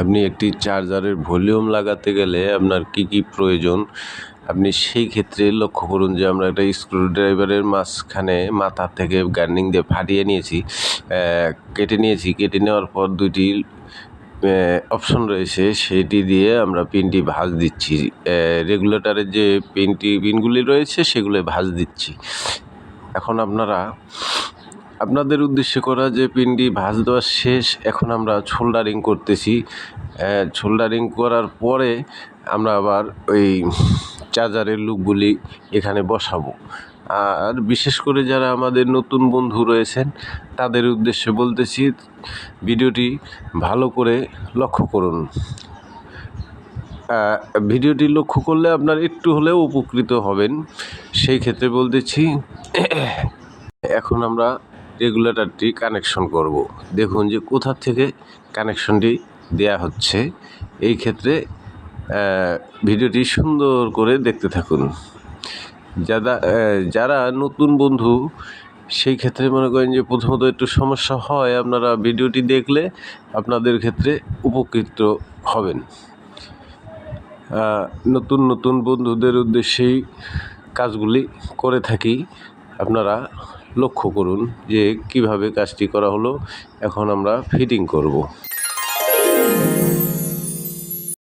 আপনি একটি চার্জারের ভলিউম লাগাতে গেলে আপনার কি প্রয়োজন আপনি সেই ক্ষেত্রে লক্ষ্য করুন যে আমরা একটা স্ক্রুড্রাইভারের মাঝখানে মাথা থেকে গার্নিং দিয়ে ফাটিয়ে নিয়েছি, কেটে নেওয়ার পর দুইটি অপশন রয়েছে, সেটি দিয়ে আমরা পিনটি ভাঁজ দিচ্ছি। রেগুলেটরের যে পিনগুলি রয়েছে সেগুলো ভাঁজ দিচ্ছি। এখন আপনাদের উদ্দেশ্যে করা যে পিনটি ভাঁজ দেওয়া শেষ, এখন আমরা সোল্ডারিং করতেছি। সোল্ডারিং করার পরে আমরা আবার ওই চার্জারের লুপগুলি এখানে বসাবো। আর বিশেষ করে যারা আমাদের নতুন বন্ধু রয়েছেন তাদের উদ্দেশ্যে বলতেছি, ভিডিওটি ভালো করে লক্ষ্য করুন। ভিডিওটি লক্ষ্য করলে আপনার একটু হলেও উপকৃত হবেন, সেই ক্ষেত্রে বলতেছি। এখন আমরা রেগুলেটরটি কানেকশন করব। দেখুন যে কোথা থেকে কানেকশনটি দেয়া হচ্ছে। এই ক্ষেত্রে ভিডিওটি সুন্দর করে দেখতে থাকুন। যারা নতুন বন্ধু সেই ক্ষেত্রে মনে করেন যে প্রথমত একটু সমস্যা হয়, আপনারা ভিডিওটি দেখলে আপনাদের ক্ষেত্রে উপকৃত হবেন। নতুন বন্ধুদের উদ্দেশ্যেই কাজগুলি করে থাকি, আপনারা লক্ষ্য করুন যে কিভাবে কাজটি করা হলো। এখন আমরা ফিটিং করব।